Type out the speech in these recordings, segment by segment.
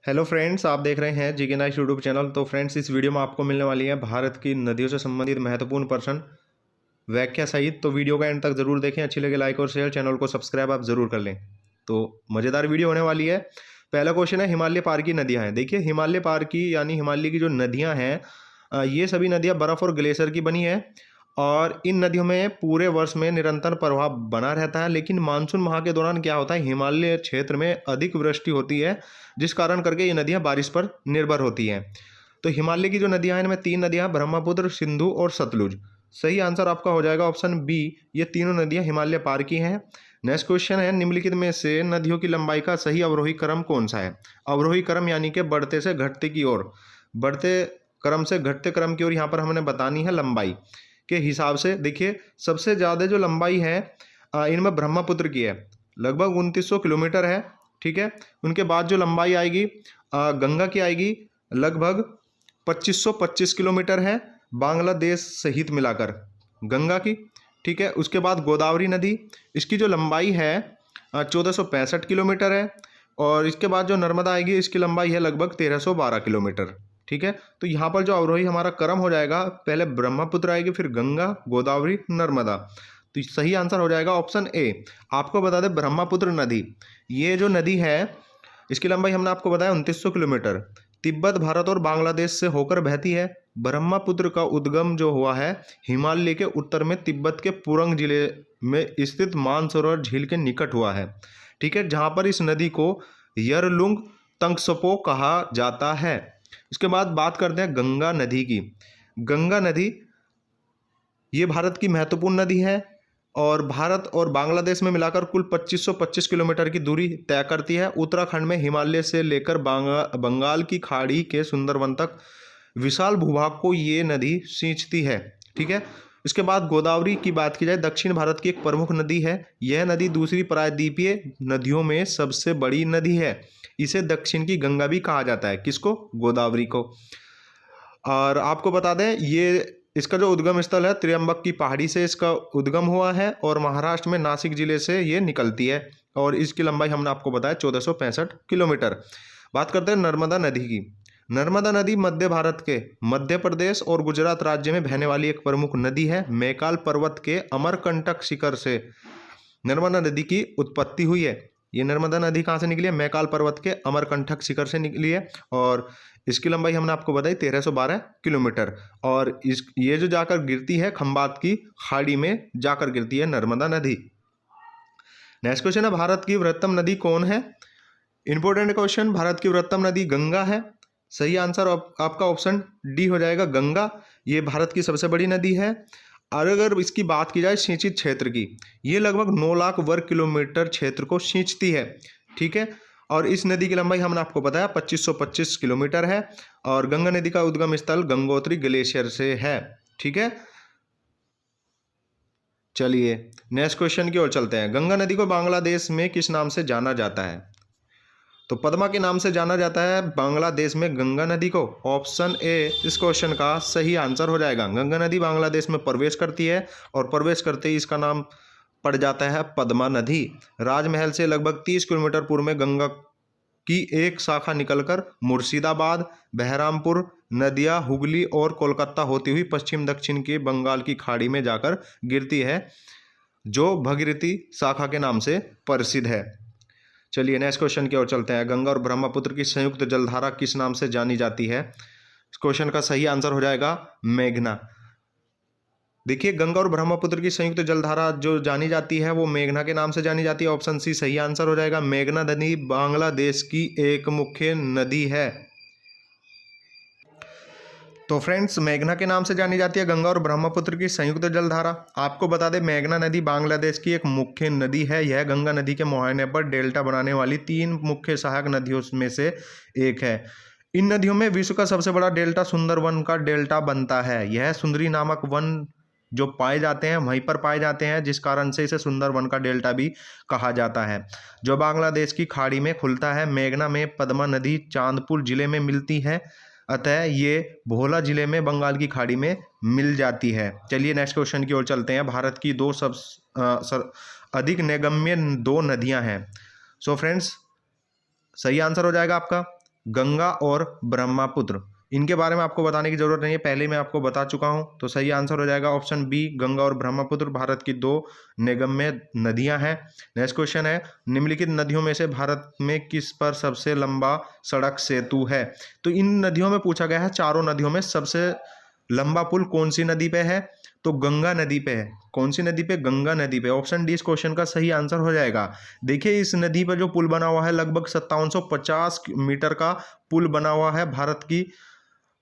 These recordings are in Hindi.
हेलो फ्रेंड्स, आप देख रहे हैं जीके नाइस यूट्यूब चैनल। तो फ्रेंड्स, इस वीडियो में आपको मिलने वाली है भारत की नदियों से संबंधित महत्वपूर्ण प्रश्न व्याख्या सहित। तो वीडियो का एंड तक जरूर देखें। अच्छी लगे लाइक और शेयर, चैनल को सब्सक्राइब आप जरूर कर लें। तो मज़ेदार वीडियो होने वाली है। पहला क्वेश्चन है, हिमालय पार की नदियाँ हैं। देखिए, हिमालय पार की यानी हिमालय की जो नदियाँ हैं, ये सभी नदियाँ बर्फ़ और ग्लेशियर की बनी है और इन नदियों में पूरे वर्ष में निरंतर प्रवाह बना रहता है। लेकिन मानसून माह के दौरान क्या होता है, हिमालय क्षेत्र में अधिक वृष्टि होती है, जिस कारण करके ये नदियाँ बारिश पर निर्भर होती हैं। तो हिमालय की जो नदियाँ हैं, इनमें तीन नदियाँ, ब्रह्मपुत्र, सिंधु और सतलुज। सही आंसर आपका हो जाएगा ऑप्शन बी, ये तीनों नदियाँ हिमालय पार की हैं। नेक्स्ट क्वेश्चन है, निम्नलिखित में से नदियों की लंबाई का सही अवरोही क्रम कौन सा है। अवरोही क्रम यानी कि बढ़ते से घटते की ओर, बढ़ते क्रम से घटते क्रम की ओर यहाँ पर हमने बतानी है लंबाई के हिसाब से। देखिए, सबसे ज़्यादा जो लंबाई है इनमें ब्रह्मपुत्र की है, लगभग 2900 किलोमीटर है। ठीक है। उनके बाद जो लंबाई आएगी गंगा की आएगी, लगभग 2525 किलोमीटर है, बांग्लादेश सहित मिलाकर गंगा की। ठीक है। उसके बाद गोदावरी नदी, इसकी जो लंबाई है 1465 किलोमीटर है। और इसके बाद जो नर्मदा आएगी, इसकी लंबाई है लगभग 1312 किलोमीटर। ठीक है। तो यहाँ पर जो अवरोही हमारा क्रम हो जाएगा, पहले ब्रह्मपुत्र आएगी, फिर गंगा, गोदावरी, नर्मदा। तो सही आंसर हो जाएगा ऑप्शन ए। आपको बता दें, ब्रह्मपुत्र नदी, ये जो नदी है, इसकी लंबाई हमने आपको बताया 2900 किलोमीटर, तिब्बत, भारत और बांग्लादेश से होकर बहती है। ब्रह्मपुत्र का उद्गम जो हुआ है हिमालय के उत्तर में तिब्बत के पुरंग जिले में स्थित मानसरोवर झील के निकट हुआ है। ठीक है, जहां पर इस नदी को यरलुंग तंगसपो कहा जाता है। इसके बाद बात करते हैं गंगा नदी की। गंगा नदी ये भारत की महत्वपूर्ण नदी है और भारत और बांग्लादेश में मिलाकर कुल 2525 किलोमीटर की दूरी तय करती है। उत्तराखंड में हिमालय से लेकर बंगाल की खाड़ी के सुंदरवन तक विशाल भूभाग को ये नदी सींचती है। ठीक है। इसके बाद गोदावरी की बात की जाए, दक्षिण भारत की एक प्रमुख नदी है। यह नदी दूसरी प्रायद्वीपीय नदियों में सबसे बड़ी नदी है। इसे दक्षिण की गंगा भी कहा जाता है। किसको? गोदावरी को। और आपको बता दें, ये इसका जो उद्गम स्थल है त्र्यंबक की पहाड़ी से इसका उद्गम हुआ है और महाराष्ट्र में नासिक जिले से ये निकलती है और इसकी लंबाई हमने आपको बताया 1465 किलोमीटर। बात करते हैं नर्मदा नदी की। नर्मदा नदी मध्य भारत के मध्य प्रदेश और गुजरात राज्य में बहने वाली एक प्रमुख नदी है। मैकाल पर्वत के अमरकंटक शिखर से नर्मदा नदी की उत्पत्ति हुई है। ये नर्मदा नदी कहाँ से निकली है? मैकाल पर्वत के अमरकंटक शिखर से निकली है और इसकी लंबाई हमने आपको बताई 1312 किलोमीटर। और ये जो जाकर गिरती है खंबात की खाड़ी में जाकर गिरती है नर्मदा नदी। नेक्स्ट क्वेश्चन है, भारत की वृहत्तम नदी कौन है? Important question. भारत की वृहत्तम नदी गंगा है। सही आंसर आपका ऑप्शन डी हो जाएगा, गंगा। ये भारत की सबसे बड़ी नदी है। और अगर इसकी बात की जाए सिंचित क्षेत्र की, ये लगभग 9 लाख वर्ग किलोमीटर क्षेत्र को सींचती है। ठीक है। और इस नदी की लंबाई हमने आपको बताया 2525 किलोमीटर है और गंगा नदी का उद्गम स्थल गंगोत्री ग्लेशियर से है। ठीक है। चलिए नेक्स्ट क्वेश्चन की ओर चलते हैं। गंगा नदी को बांग्लादेश में किस नाम से जाना जाता है? तो पद्मा के नाम से जाना जाता है बांग्लादेश में गंगा नदी को। ऑप्शन ए इस क्वेश्चन का सही आंसर हो जाएगा। गंगा नदी बांग्लादेश में प्रवेश करती है और प्रवेश करते ही इसका नाम पड़ जाता है पद्मा नदी। राजमहल से लगभग 30 किलोमीटर पूर्व में गंगा की एक शाखा निकलकर मुर्शिदाबाद, बहरामपुर, नदिया, हुगली और कोलकाता होती हुई पश्चिम दक्षिण के बंगाल की खाड़ी में जाकर गिरती है, जो भगीरथी शाखा के नाम से प्रसिद्ध है। चलिए नेक्स्ट क्वेश्चन की ओर चलते हैं। गंगा और ब्रह्मपुत्र की संयुक्त जलधारा किस नाम से जानी जाती है? इस क्वेश्चन का सही आंसर हो जाएगा मेघना। देखिए, गंगा और ब्रह्मपुत्र की संयुक्त जलधारा जो जानी जाती है वो मेघना के नाम से जानी जाती है। ऑप्शन सी सही आंसर हो जाएगा। मेघना नदी बांग्लादेश की एक मुख्य नदी है। तो फ्रेंड्स, मेघना के नाम से जानी जाती है गंगा और ब्रह्मपुत्र की संयुक्त जलधारा। आपको बता दें, मेघना नदी बांग्लादेश की एक मुख्य नदी है। यह गंगा नदी के मुहाने पर डेल्टा बनाने वाली 3 मुख्य सहायक नदियों में से एक है। इन नदियों में विश्व का सबसे बड़ा डेल्टा सुंदरवन का डेल्टा बनता है। यह सुंदरी नामक वन जो पाए जाते हैं वहीं पर पाए जाते हैं, जिस कारण से इसे सुंदरवन का डेल्टा भी कहा जाता है, जो बांग्लादेश की खाड़ी में खुलता है। मेघना में पद्मा नदी चांदपुर जिले में मिलती है, अतः ये भोला जिले में बंगाल की खाड़ी में मिल जाती है। चलिए नेक्स्ट क्वेश्चन की ओर चलते हैं। भारत की अधिक नैगम्य 2 नदियां हैं। सो फ्रेंड्स, सही आंसर हो जाएगा आपका गंगा और ब्रह्मपुत्र। इनके बारे में आपको बताने की जरूरत नहीं है, पहले मैं आपको बता चुका हूं। तो सही आंसर हो जाएगा ऑप्शन बी, गंगा और ब्रह्मपुत्र भारत की 2 निगम्य नदियां हैं। नेक्स्ट क्वेश्चन है, निम्नलिखित नदियों में से भारत में किस पर सबसे लंबा सड़क सेतु है? तो इन नदियों में पूछा गया है, चारों नदियों में सबसे लंबा पुल कौन सी नदी पे है? तो गंगा नदी पे है। कौन सी नदी पे? गंगा नदी पे। ऑप्शन डी इस क्वेश्चन का सही आंसर हो जाएगा। देखिए इस नदी पर जो पुल बना हुआ है, लगभग 5750 मीटर का पुल बना हुआ है। भारत की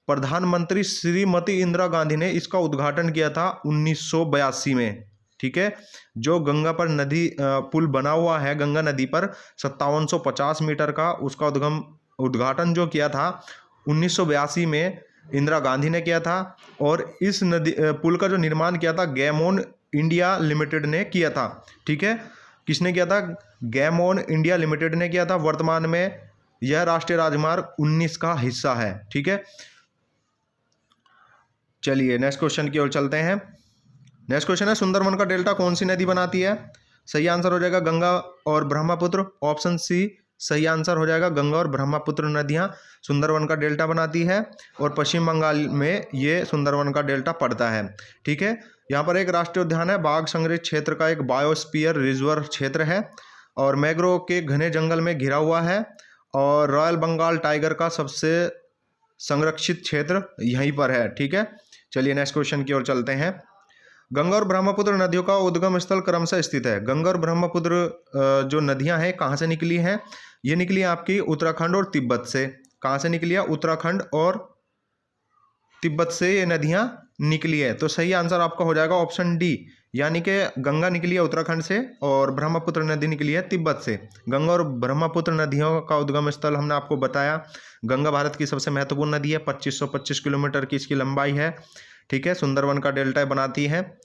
प्रधानमंत्री श्रीमती इंदिरा गांधी ने इसका उद्घाटन किया था 1982 में। ठीक है, जो गंगा पर नदी पुल बना हुआ है गंगा नदी पर 5750 मीटर का, उसका उद्घाटन जो किया था 1982 में इंदिरा गांधी ने किया था। और इस नदी पुल का जो निर्माण किया था गैमोन इंडिया लिमिटेड ने किया था। ठीक है, किसने किया था? गैमोन इंडिया लिमिटेड ने किया था। वर्तमान में यह राष्ट्रीय राजमार्ग 19 का हिस्सा है। ठीक है, चलिए नेक्स्ट क्वेश्चन की ओर चलते हैं। नेक्स्ट क्वेश्चन है, सुंदरवन का डेल्टा कौन सी नदी बनाती है? सही आंसर हो जाएगा गंगा और ब्रह्मपुत्र। ऑप्शन सी सही आंसर हो जाएगा, गंगा और ब्रह्मपुत्र नदियां सुंदरवन का डेल्टा बनाती है। और पश्चिम बंगाल में ये सुंदरवन का डेल्टा पड़ता है। ठीक है, यहाँ पर एक राष्ट्रीय उद्यान है, बाघ संरक्षित क्षेत्र का एक बायोस्फीयर रिजर्व क्षेत्र है और मैंग्रोव के घने जंगल में घिरा हुआ है। और रॉयल बंगाल टाइगर का सबसे संरक्षित क्षेत्र यहीं पर है। ठीक है, चलिए नेक्स्ट क्वेश्चन की ओर चलते हैं। गंगा और ब्रह्मपुत्र नदियों का उद्गम स्थल क्रमशः स्थित है। गंगा और ब्रह्मपुत्र जो नदियां हैं कहाँ से निकली हैं? ये निकली है आपकी उत्तराखंड और तिब्बत से। कहाँ से निकली है? उत्तराखंड और तिब्बत से ये नदियां निकली है। तो सही आंसर आपका हो जाएगा ऑप्शन डी, यानी कि गंगा निकली है उत्तराखंड से और ब्रह्मपुत्र नदी निकली है तिब्बत से। गंगा और ब्रह्मपुत्र नदियों का उद्गम स्थल हमने आपको बताया। गंगा भारत की सबसे महत्वपूर्ण नदी है, 2525 किलोमीटर की इसकी लंबाई है। ठीक है, सुंदरवन का डेल्टा बनाती है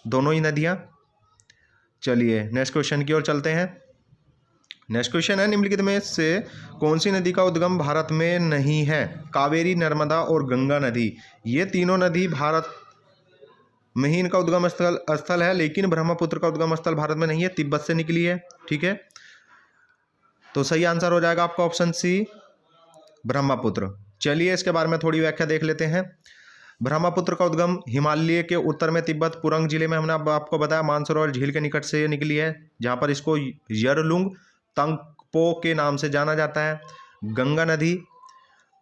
दोनों ही नदियां। चलिए नेक्स्ट क्वेश्चन की ओर चलते हैं। नेक्स्ट क्वेश्चन है, निम्नलिखित में से कौन सी नदी का उद्गम भारत में नहीं है? कावेरी, नर्मदा और गंगा नदी, ये तीनों नदी भारत में ही इनका उद्गम स्थल है, लेकिन ब्रह्मपुत्र का उद्गम स्थल भारत में नहीं है, तिब्बत से निकली है। ठीक है, तो सही आंसर हो जाएगा आपका ऑप्शन सी, ब्रह्मपुत्र। चलिए इसके बारे में थोड़ी व्याख्या देख लेते हैं। ब्रह्मपुत्र का उद्गम हिमालय के उत्तर में तिब्बत पुरंग जिले में, हमने आपको बताया, मानसरोवर झील के निकट से निकली है, जहाँ पर इसको यरलुंग तंगपो के नाम से जाना जाता है। गंगा नदी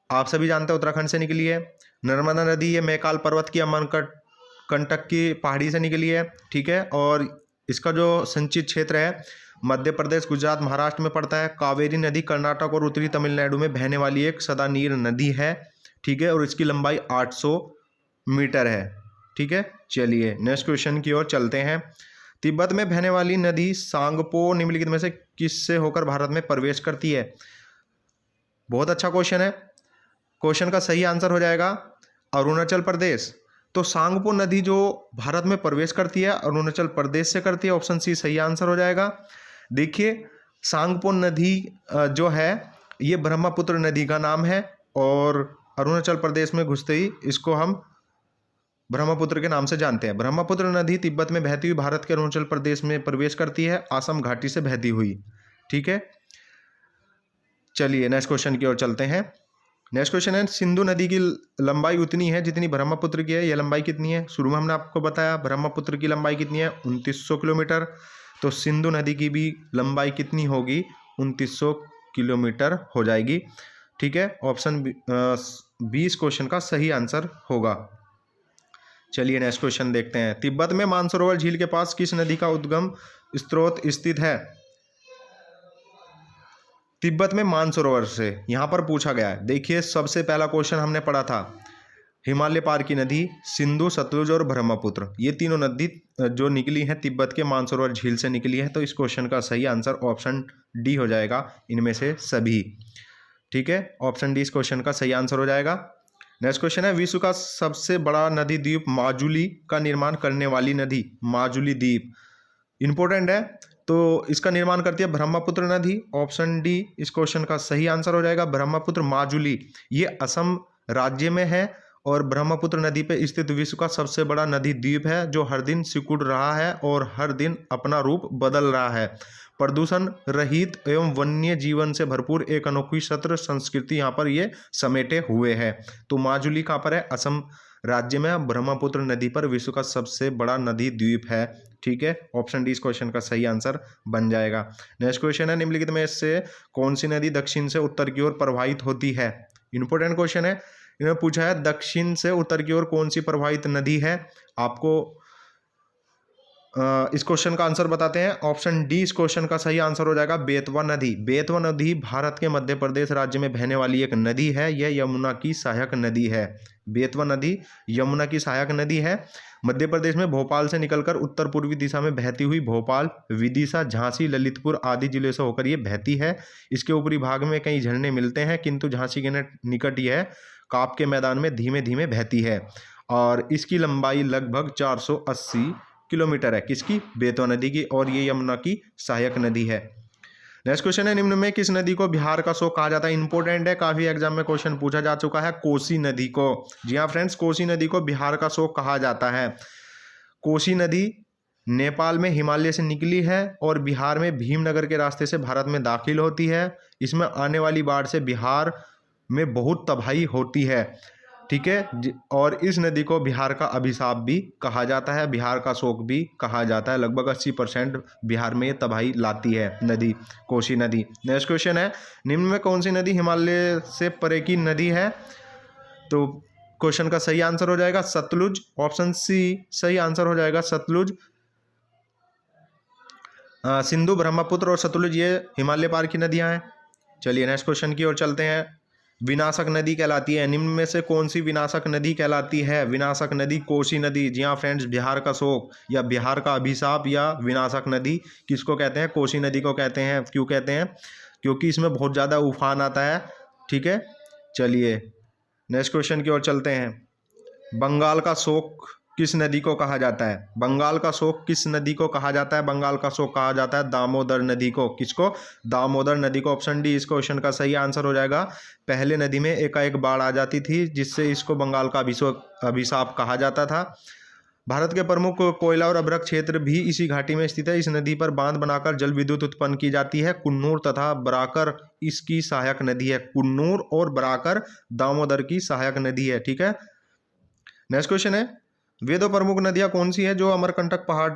आप सभी जानते हैं उत्तराखंड से निकली है। नर्मदा नदी ये मैकाल पर्वत की अमरकंटक की पहाड़ी से निकली है। ठीक है, और इसका जो संचित क्षेत्र है मध्य प्रदेश, गुजरात, महाराष्ट्र में पड़ता है। कावेरी नदी कर्नाटक और उत्तरी तमिलनाडु में बहने वाली एक सदा नीर नदी है। ठीक है, और इसकी लंबाई 800 मीटर है। ठीक है, चलिए नेक्स्ट क्वेश्चन की ओर चलते हैं। तिब्बत में बहने वाली नदी सांगपो निम्नलिखित में से किससे होकर भारत में प्रवेश करती है? बहुत अच्छा क्वेश्चन है। क्वेश्चन का सही आंसर हो जाएगा अरुणाचल प्रदेश। तो सांगपो नदी जो भारत में प्रवेश करती है अरुणाचल प्रदेश से करती है। ऑप्शन सी सही आंसर हो जाएगा। देखिए सांगपो नदी जो है ये ब्रह्मपुत्र नदी का नाम है और अरुणाचल प्रदेश में घुसते ही इसको हम ब्रह्मपुत्र के नाम से जानते हैं। ब्रह्मपुत्र नदी तिब्बत में बहती हुई भारत के अरुणाचल प्रदेश में प्रवेश करती है, असम घाटी से बहती हुई। ठीक है, चलिए नेक्स्ट क्वेश्चन की ओर चलते हैं। नेक्स्ट क्वेश्चन है, सिंधु नदी की लंबाई उतनी है जितनी ब्रह्मपुत्र की है। यह लंबाई कितनी है? शुरू में हमने आपको बताया ब्रह्मपुत्र की लंबाई कितनी है, 2900 किलोमीटर। तो सिंधु नदी की भी लंबाई कितनी होगी? 2900 किलोमीटर हो जाएगी। ठीक है, ऑप्शन 20 क्वेश्चन का सही आंसर होगा। चलिए नेक्स्ट क्वेश्चन देखते हैं। तिब्बत में मानसरोवर झील के पास किस नदी का उद्गम स्रोत स्थित है? तिब्बत में मानसरोवर से यहाँ पर पूछा गया है। देखिए सबसे पहला क्वेश्चन हमने पढ़ा था हिमालय पार की नदी सिंधु, सतलुज और ब्रह्मपुत्र, ये तीनों नदी जो निकली हैं तिब्बत के मानसरोवर झील से निकली है। तो इस क्वेश्चन का सही आंसर ऑप्शन डी हो जाएगा, इनमें से सभी। ठीक है, ऑप्शन डी इस क्वेश्चन का सही आंसर हो जाएगा। नेक्स्ट क्वेश्चन है, विश्व का सबसे बड़ा नदी द्वीप माजुली का निर्माण करने वाली नदी, माजुली द्वीप इंपॉर्टेंट है। तो इसका निर्माण करती है ब्रह्मपुत्र नदी। ऑप्शन डी इस क्वेश्चन का सही आंसर हो जाएगा, ब्रह्मपुत्र माजुली। ये असम राज्य में है और ब्रह्मपुत्र नदी पे स्थित विश्व का सबसे बड़ा नदी द्वीप है जो हर दिन सिकुड़ रहा है और हर दिन अपना रूप बदल रहा है। प्रदूषण रहित एवं वन्य जीवन से भरपूर एक अनोखी सत्र संस्कृति यहाँ पर ये समेटे हुए है। तो माजुली कहाँ पर है? असम राज्य में ब्रह्मपुत्र नदी पर विश्व का सबसे बड़ा नदी द्वीप है। ठीक है, ऑप्शन डी इस क्वेश्चन का सही आंसर बन जाएगा। नेक्स्ट क्वेश्चन है, निम्नलिखित में से कौन सी नदी दक्षिण से उत्तर की ओर प्रवाहित होती है? इंपॉर्टेंट क्वेश्चन है। इन्होंने पूछा है दक्षिण से उत्तर की ओर कौन सी प्रवाहित नदी है। आपको इस क्वेश्चन का आंसर बताते हैं। ऑप्शन डी इस क्वेश्चन का सही आंसर हो जाएगा, बेतवा नदी। बेतवा नदी भारत के मध्य प्रदेश राज्य में बहने वाली एक नदी है। यह यमुना की सहायक नदी है। बेतवा नदी यमुना की सहायक नदी है। मध्य प्रदेश में भोपाल से निकलकर उत्तर पूर्वी दिशा में बहती हुई भोपाल, विदिशा, झांसी, ललितपुर आदि जिले से होकर ये बहती है। इसके ऊपरी भाग में कई झरने मिलते हैं, किंतु झांसी के निकट यह काप के मैदान में धीमे धीमे बहती है और इसकी लंबाई लगभग 480 किलोमीटर है। किसकी? बेतवा नदी की, और ये यमुना की सहायक नदी है। नेक्स्ट क्वेश्चन है, निम्न में किस नदी को बिहार का शोक कहा जाता है? इंपॉर्टेंट है, काफी एग्जाम में क्वेश्चन पूछा जा चुका है। कोसी नदी को, जी हाँ फ्रेंड्स, कोसी नदी को बिहार का शोक कहा जाता है। कोसी नदी नेपाल में हिमालय से निकली है और बिहार में भीमनगर के रास्ते से भारत में दाखिल होती है। इसमें आने वाली बाढ़ से बिहार में बहुत तबाही होती है। ठीक है, और इस नदी को बिहार का अभिशाप भी कहा जाता है, बिहार का शोक भी कहा जाता है। लगभग 80% बिहार में ये तबाही लाती है नदी, कोसी नदी। नेक्स्ट क्वेश्चन है, निम्न में कौन सी नदी हिमालय से परे की नदी है? तो क्वेश्चन का सही आंसर हो जाएगा सतलुज। ऑप्शन सी सही आंसर हो जाएगा, सतलुज। सिंधु, ब्रह्मपुत्र और सतलुज ये हिमालय पार की नदियां हैं। चलिए नेक्स्ट क्वेश्चन की ओर चलते हैं। विनाशक नदी कहलाती है, निम्न में से कौन सी विनाशक नदी कहलाती है? विनाशक नदी कोसी नदी। जी हाँ फ्रेंड्स, बिहार का शोक या बिहार का अभिशाप या विनाशक नदी किसको कहते हैं? कोसी नदी को कहते हैं। क्यों कहते हैं? क्योंकि इसमें बहुत ज़्यादा उफान आता है। ठीक है, चलिए नेक्स्ट क्वेश्चन की ओर चलते हैं। बंगाल का शोक किस नदी को कहा जाता है? बंगाल का शोक किस नदी को कहा जाता है? बंगाल का शोक कहा जाता है दामोदर नदी को। किसको? दामोदर नदी को। ऑप्शन डी इस क्वेश्चन का सही आंसर हो जाएगा। पहले नदी में एकाएक बाढ़ आ जाती थी, जिससे इसको बंगाल का अभिशाप कहा जाता था। भारत के प्रमुख कोयला और अभ्रक क्षेत्र भी इसी घाटी में स्थित है। इस नदी पर बांध बनाकर जल विद्युत उत्पन्न की जाती है। कुन्नूर तथा बराकर इसकी सहायक नदी है। कुन्नूर और बराकर दामोदर की सहायक नदी है। ठीक है, नेक्स्ट क्वेश्चन है, वे दो प्रमुख नदियां कौन सी है जो अमरकंटक पहाड़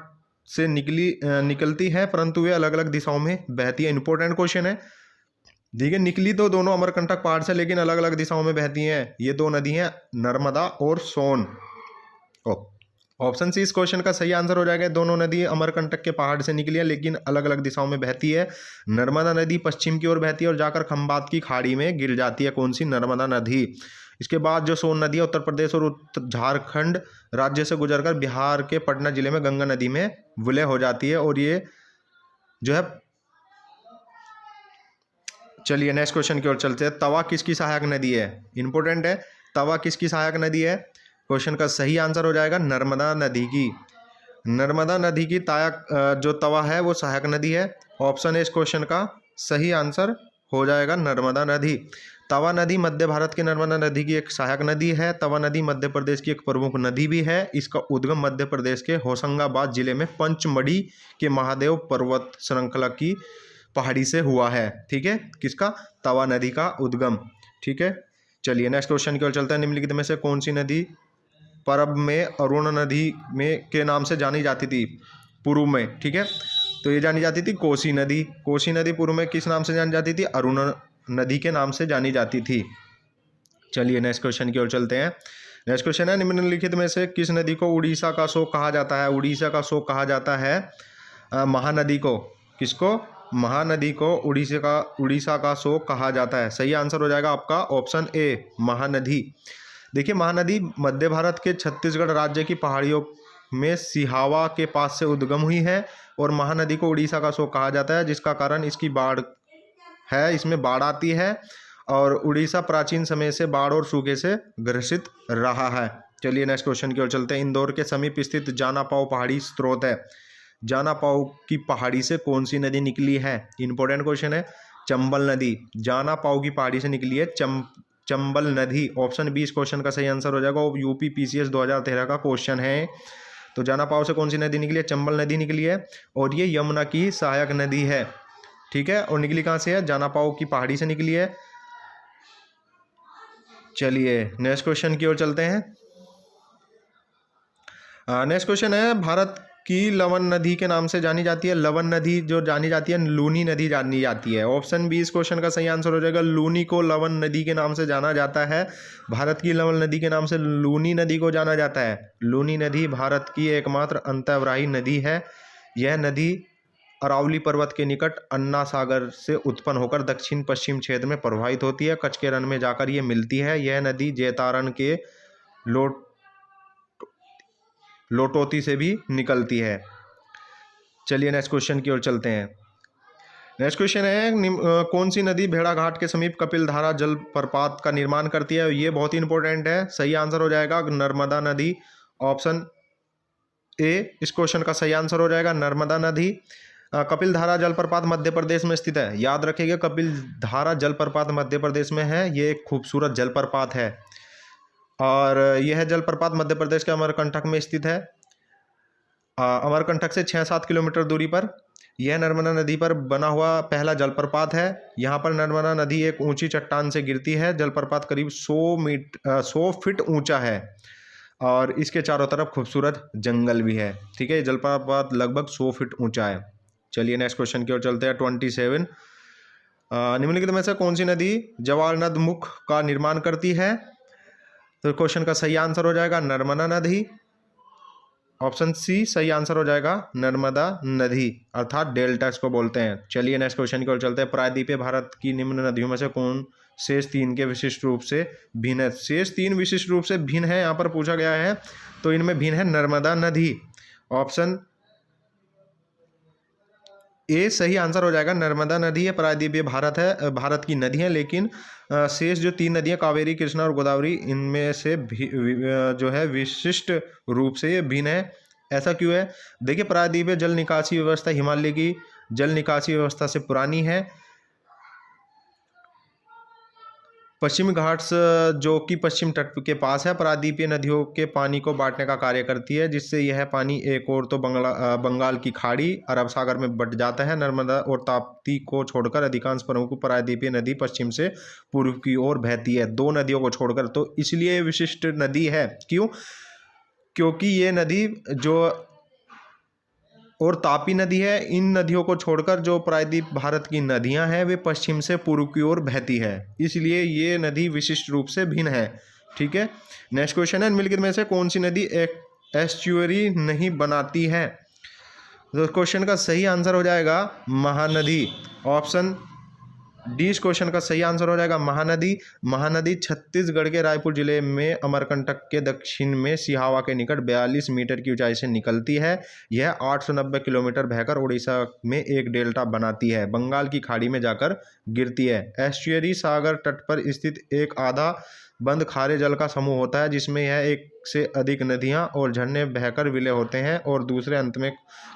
से निकलती है परंतु वे अलग अलग दिशाओं में बहती है? इंपॉर्टेंट क्वेश्चन है। देखिए, निकली तो दोनों अमरकंटक पहाड़ से, लेकिन अलग अलग दिशाओं में बहती हैं। ये दो नदी हैं, नर्मदा और सोन। ऑप्शन सी इस क्वेश्चन का सही आंसर हो जाएगा। दोनों नदी अमरकंटक के पहाड़ से निकली है, लेकिन अलग अलग दिशाओं में बहती है। नर्मदा नदी पश्चिम की ओर बहती है और जाकर खंबात की खाड़ी में गिर जाती है। कौन सी? नर्मदा नदी। इसके बाद जो सोन नदी है उत्तर प्रदेश और झारखंड राज्य से गुजरकर बिहार के पटना जिले में गंगा नदी में विलय हो जाती है। और ये जो है, चलिए नेक्स्ट क्वेश्चन की ओर चलते हैं। तवा किसकी सहायक नदी है? इंपॉर्टेंट है, तवा किसकी सहायक नदी है? क्वेश्चन का सही आंसर हो जाएगा नर्मदा नदी की। नर्मदा नदी की जो तवा है वो सहायक नदी है। ऑप्शन ए इस क्वेश्चन का सही आंसर हो जाएगा, नर्मदा नदी। तवा नदी मध्य भारत की नर्मदा नदी की एक सहायक नदी है। तवा नदी मध्य प्रदेश की एक प्रमुख नदी भी है। इसका उद्गम मध्य प्रदेश के होशंगाबाद जिले में पंचमढ़ी के महादेव पर्वत श्रृंखला की पहाड़ी से हुआ है। ठीक है, किसका? तवा नदी का उद्गम। ठीक है, चलिए नेक्स्ट क्वेश्चन की ओर चलते हैं। निम्नलिखित में से कौन सी नदी पूर्व में अरुण नदी में के नाम से जानी जाती थी? पूर्व में, ठीक है, तो ये जानी जाती थी कोसी नदी। कोसी नदी पूर्व में किस नाम से जानी जाती थी? अरुण नदी के नाम से जानी जाती थी। चलिए नेक्स्ट क्वेश्चन की ओर चलते हैं। नेक्स्ट क्वेश्चन है, निम्नलिखित में से किस नदी को उड़ीसा का शोक कहा जाता है? उड़ीसा का शोक कहा जाता है महानदी को। किसको? महानदी को उड़ीसा का शोक कहा जाता है। सही आंसर हो जाएगा आपका ऑप्शन ए, महानदी। देखिए, महानदी मध्य भारत के छत्तीसगढ़ राज्य की पहाड़ियों में सिहावा के पास से उद्गम हुई है और महानदी को उड़ीसा का शोक कहा जाता है, जिसका कारण इसकी बाढ़ है, इसमें बाढ़ आती है और उड़ीसा प्राचीन समय से बाढ़ और सूखे से ग्रसित रहा है। चलिए नेक्स्ट क्वेश्चन की ओर चलते हैं। इंदौर के समीप स्थित जानापाव पहाड़ी स्रोत है। जानापाव की पहाड़ी से कौन सी नदी निकली है? इंपॉर्टेंट क्वेश्चन है। चंबल नदी। जानापाव की पहाड़ी से निकली है चंबल नदी। ऑप्शन बी इस क्वेश्चन का सही आंसर हो जाएगा। यूपी PCS 2013 का क्वेश्चन है। तो जानापाव से कौन सी नदी निकली है? चंबल नदी निकली है और ये यमुना की सहायक नदी है। ठीक है, और निकली कहाँ से है? जानापाव की पहाड़ी से निकली है। चलिए नेक्स्ट क्वेश्चन की ओर चलते हैं। नेक्स्ट क्वेश्चन है, भारत की लवन नदी के नाम से जानी जाती है। लवन नदी जो जानी जाती है, लूनी नदी जानी जाती है। ऑप्शन बी इस क्वेश्चन का सही आंसर हो जाएगा। लूनी को लवन नदी के नाम से जाना जाता है। भारत की लवन नदी के नाम से लूनी नदी को जाना जाता है। लूनी नदी भारत की एकमात्र अंतर्वाही नदी है। यह नदी अरावली पर्वत के निकट अन्ना सागर से उत्पन्न होकर दक्षिण पश्चिम क्षेत्र में प्रवाहित होती है। कच्छ के रण में जाकर ये मिलती है। यह नदी जैतारण के लोटोती से भी निकलती है। चलिए नेक्स्ट क्वेश्चन की ओर चलते हैं। नेक्स्ट क्वेश्चन है, कौन सी नदी भेड़ाघाट के समीप कपिलधारा जलप्रपात का निर्माण करती है? ये बहुत ही इंपॉर्टेंट है। सही आंसर हो जाएगा नर्मदा नदी। ऑप्शन ए इस क्वेश्चन का सही आंसर हो जाएगा, नर्मदा नदी। कपिलधारा जलप्रपात मध्य प्रदेश में स्थित है। याद रखिएगा, कपिलधारा जलप्रपात मध्य प्रदेश में है। ये एक खूबसूरत जलप्रपात है और यह जलप्रपात मध्य प्रदेश के अमरकंटक में स्थित है। अमरकंटक से 6-7 किलोमीटर दूरी पर यह नर्मदा नदी पर बना हुआ पहला जलप्रपात है। यहाँ पर नर्मदा नदी एक ऊंची चट्टान से गिरती है। जलप्रपात करीब 100 फीट ऊंचा है और इसके चारों तरफ खूबसूरत जंगल भी है। ठीक है, जलप्रपात लगभग 100 फीट ऊंचा है। चलिए नेक्स्ट क्वेश्चन की ओर चलते हैं। 27 निम्नलिखित में से कौन सी नदी जवाहर मुख का निर्माण करती है? तो क्वेश्चन का सही आंसर हो जाएगा नर्मदा नदी। ऑप्शन सी सही आंसर हो जाएगा, नर्मदा नदी, अर्थात डेल्टा इसको बोलते हैं। चलिए नेक्स्ट क्वेश्चन की ओर चलते हैं। प्रायद्वीपीय भारत की निम्न नदियों में से कौन शेष 3 के विशिष्ट रूप से भिन्न है? शेष 3 विशिष्ट रूप से भिन्न है यहाँ पर पूछा गया है, तो इनमें भिन्न है नर्मदा नदी। ऑप्शन ए सही आंसर हो जाएगा, नर्मदा नदी है। प्रायद्वीपीय भारत की नदी है, लेकिन शेष जो 3 नदियां कावेरी, कृष्णा और गोदावरी, इनमें से जो है विशिष्ट रूप से ये भिन्न है। ऐसा क्यों है? देखिए, प्रायद्वीपीय जल निकासी व्यवस्था हिमालय की जल निकासी व्यवस्था से पुरानी है। पश्चिमी घाट्स जो कि पश्चिम तट के पास है, प्रायद्वीपीय नदियों के पानी को बांटने का कार्य करती है, जिससे यह पानी एक और तो बंगाल की खाड़ी, अरब सागर में बट जाता है। नर्मदा और ताप्ती को छोड़कर अधिकांश प्रमुख प्रायद्वीपीय नदी पश्चिम से पूर्व की ओर बहती है। 2 नदियों को छोड़कर, तो इसलिए विशिष्ट नदी है। क्यों? क्योंकि ये नदी जो और तापी नदी है, इन नदियों को छोड़कर जो प्रायद्वीप भारत की नदियां हैं वे पश्चिम से पूर्व की ओर बहती है, इसलिए ये नदी विशिष्ट रूप से भिन्न है। ठीक है, नेक्स्ट क्वेश्चन है, निम्नलिखित में से कौन सी नदी एक एस्चुअरी नहीं बनाती है? तो क्वेश्चन का सही आंसर हो जाएगा महानदी। ऑप्शन डी इस क्वेश्चन का सही आंसर हो जाएगा, महानदी। महानदी छत्तीसगढ़ के रायपुर जिले में अमरकंटक के दक्षिण में सिहावा के निकट 42 मीटर की ऊंचाई से निकलती है। यह 890 किलोमीटर बहकर उड़ीसा में एक डेल्टा बनाती है। बंगाल की खाड़ी में जाकर गिरती है। एस्चुअरी सागर तट पर स्थित एक आधा बंद खारे जल का समूह होता है, जिसमें यह एक से अधिक नदियां और झरने बहकर विलय होते हैं और दूसरे अंत में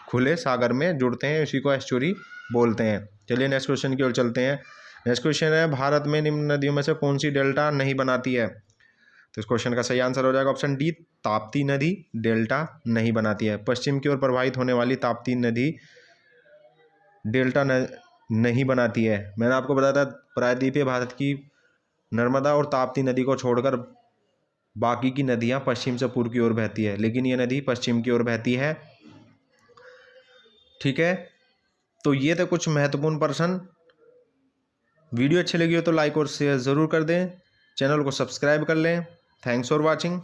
खुले सागर में जुड़ते हैं। इसी को एस्चुअरी बोलते हैं। चलिए नेक्स्ट क्वेश्चन की ओर चलते हैं। नेक्स्ट क्वेश्चन है, भारत में निम्न नदियों में से कौन सी डेल्टा नहीं बनाती है? तो इस क्वेश्चन का सही आंसर हो जाएगा ऑप्शन डी, ताप्ती नदी डेल्टा नहीं बनाती है। पश्चिम की ओर प्रवाहित होने वाली ताप्ती नदी डेल्टा नहीं बनाती है। मैंने आपको बताया था, प्रायद्वीपीय भारत की नर्मदा और ताप्ती नदी को छोड़कर बाकी की नदियां पश्चिम से पूर्व की ओर बहती है, लेकिन ये नदी पश्चिम की ओर बहती है। ठीक है, तो ये थे कुछ महत्वपूर्ण प्रश्न। वीडियो अच्छी लगी हो तो लाइक और शेयर ज़रूर कर दें, चैनल को सब्सक्राइब कर लें। Thanks for watching.